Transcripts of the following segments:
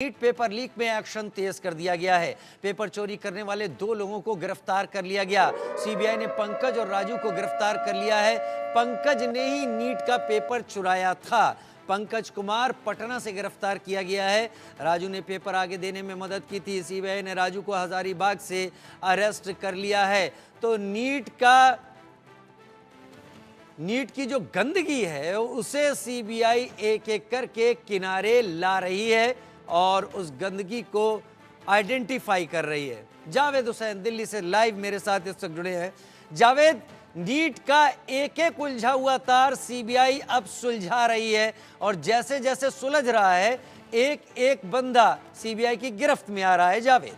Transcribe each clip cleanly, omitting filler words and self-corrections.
NEET paper leak में action तेज कर दिया गया है। पेपर चोरी करने वाले 2 लोगों को गिरफ्तार कर लिया गया। सीबीआई ने पंकज और राजू को गिरफ्तार कर लिया है। पंकज ने ही नीट का पेपर चुराया था। पंकज कुमार पटना से गिरफ्तार किया गया है। राजू ने पेपर आगे देने में मदद की थी। सीबीआई ने राजू को हजारीबाग से अरेस्ट कर लिया है। तो नीट की जो गंदगी है उसे सीबीआई एक एक करके किनारे ला रही है और उस गंदगी को आइडेंटिफाई कर रही है। जावेद हुसैन दिल्ली से लाइव मेरे साथ इस वक्त जुड़े हैं। जावेद, नीट का एक एक उलझा हुआ तार सीबीआई अब सुलझा रही है और जैसे जैसे सुलझ रहा है एक एक बंदा सीबीआई की गिरफ्त में आ रहा है। जावेद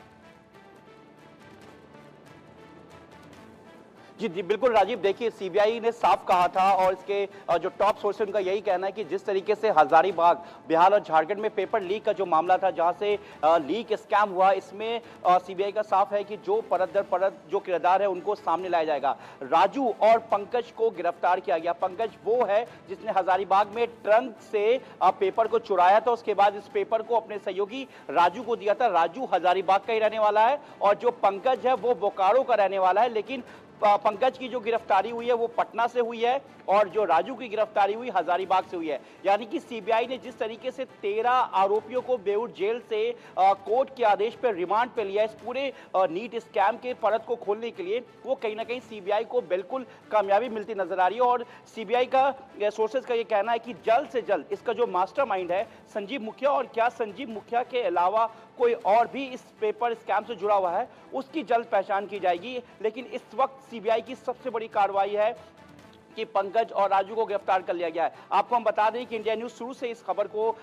जी जी बिल्कुल राजीव, देखिए सीबीआई ने साफ कहा था और इसके जो टॉप सोर्स उनका यही कहना है कि जिस तरीके से हजारीबाग, बिहार और झारखंड में पेपर लीक का जो मामला था, जहां से लीक स्कैम हुआ, इसमें सीबीआई का साफ है कि जो परत दर परत जो किरदार है उनको सामने लाया जाएगा। राजू और पंकज को गिरफ्तार किया गया। पंकज वो है जिसने हजारीबाग में ट्रंक से पेपर को चुराया था, उसके बाद इस पेपर को अपने सहयोगी राजू को दिया था। राजू हजारीबाग का ही रहने वाला है और जो पंकज है वो बोकारो का रहने वाला है, लेकिन पंकज की जो गिरफ्तारी हुई है वो पटना से हुई है और जो राजू की गिरफ्तारी हुई हजारीबाग से हुई है। यानी कि सीबीआई ने जिस तरीके से 13 आरोपियों को बेऊर जेल से कोर्ट के आदेश पर रिमांड पे लिया इस पूरे नीट स्कैम के परत को खोलने के लिए, वो कहीं ना कहीं सीबीआई को बिल्कुल कामयाबी मिलती नजर आ रही है। और सीबीआई का सोर्सेज का ये कहना है कि जल्द से जल्द इसका जो मास्टरमाइंड है संजीव मुखिया, और क्या संजीव मुखिया के अलावा कोई और भी इस पेपर स्कैम से जुड़ा हुआ है, उसकी जल्द पहचान की जाएगी। लेकिन इस वक्त सीबीआई की सबसे बड़ी कार्रवाई है कि पंकज और राजू को गिरफ्तार कर लिया गया है। आपको हम बता दें कि इंडिया न्यूज शुरू से इस खबर को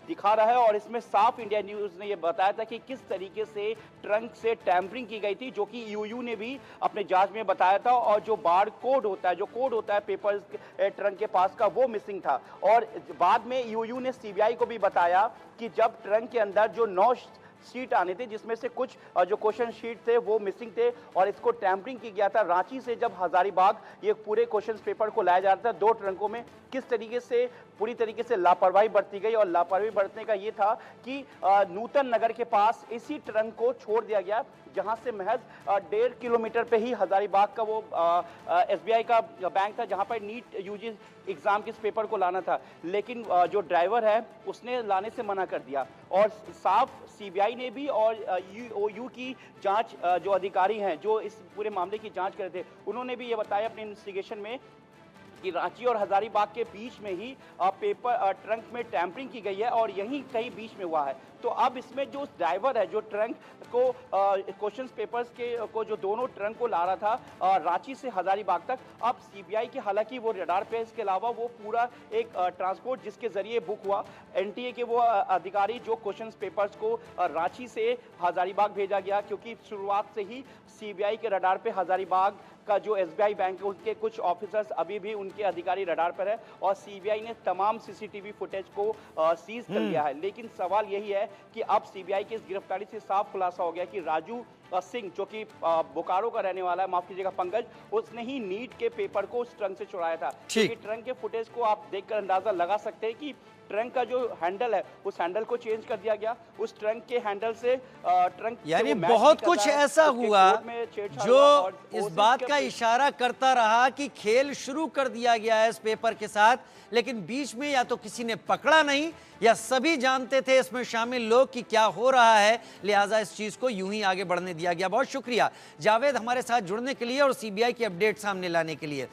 दिखा रहा है और इसमें साफ इंडिया न्यूज ने यह बताया था कि किस तरीके से ट्रंक से टैंपरिंग की गई थी, जो कि ईओयू ने भी अपने जांच में बताया था। और जो बार कोड होता है, जो कोड होता है पेपर ट्रंक के पास का, वो मिसिंग था। और बाद में ईओयू ने सीबीआई को भी बताया कि जब ट्रंक के अंदर जो 9 शीट आने थे, जिसमें से कुछ जो क्वेश्चन शीट थे वो मिसिंग थे और इसको टैंपरिंग की गया था। रांची से जब हजारीबाग ये पूरे क्वेश्चन पेपर को लाया जा रहा था 2 ट्रंकों में, किस तरीके से पूरी तरीके से लापरवाही बरती गई। और लापरवाही बरतने का ये था कि नूतन नगर के पास इसी ट्रंक को छोड़ दिया गया, जहां से महज 1.5 किलोमीटर पे ही हजारीबाग का वो एसबीआई का बैंक था, जहां पर नीट यूजी एग्जाम के इस पेपर को लाना था। लेकिन जो ड्राइवर है उसने लाने से मना कर दिया। और साफ सीबीआई ने भी और ईओयू की जांच जो अधिकारी हैं जो इस पूरे मामले की जांच कर रहे थे, उन्होंने भी ये बताया अपने इन्वेस्टिगेशन में कि रांची और हजारीबाग के बीच में ही पेपर ट्रंक में टैंपरिंग की गई है और यहीं कहीं बीच में हुआ है। तो अब इसमें जो ड्राइवर है, जो ट्रंक को क्वेश्चन पेपर्स के को जो दोनों ट्रंक को ला रहा था रांची से हजारीबाग तक, अब सीबीआई के हालांकि वो रडार पे, इसके अलावा वो पूरा एक ट्रांसपोर्ट जिसके जरिए बुक हुआ, एनटीए के वो अधिकारी जो क्वेश्चन पेपर्स को रांची से हजारीबाग भेजा गया, क्योंकि शुरुआत से ही सीबीआई के रडार पे हजारीबाग का जो एसबीआई बैंक है उसके कुछ ऑफिसर्स अभी भी उनके अधिकारी रडार पर है और सीबीआई ने तमाम सीसीटीवी फुटेज को सीज कर लिया है। लेकिन सवाल यही है कि अब सीबीआई की इस गिरफ्तारी से साफ खुलासा हो गया कि राजू सिंह, जो कि बोकारो का रहने वाला है, माफ कीजिएगा पंकज, उसने ही नीट के पेपर को उस ट्रंक से चुराया था। क्योंकि ट्रंक के फुटेज को आप देखकर अंदाजा लगा सकते हैं कि ट्रंक का जो हैंडल है उस हैंडल को चेंज कर दिया गया। उस ट्रंक के हैंडल से ट्रंक यानी बहुत कुछ ऐसा हुआ जो इस बात का इशारा करता रहा कि खेल शुरू कर दिया गया है इस पेपर के साथ, लेकिन बीच में या तो किसी ने पकड़ा नहीं या सभी जानते थे इसमें शामिल लोग कि क्या हो रहा है, लिहाजा इस चीज को यूं ही आगे बढ़ने दिया गया। बहुत शुक्रिया जावेद हमारे साथ जुड़ने के लिए और सीबीआई की अपडेट सामने लाने के लिए।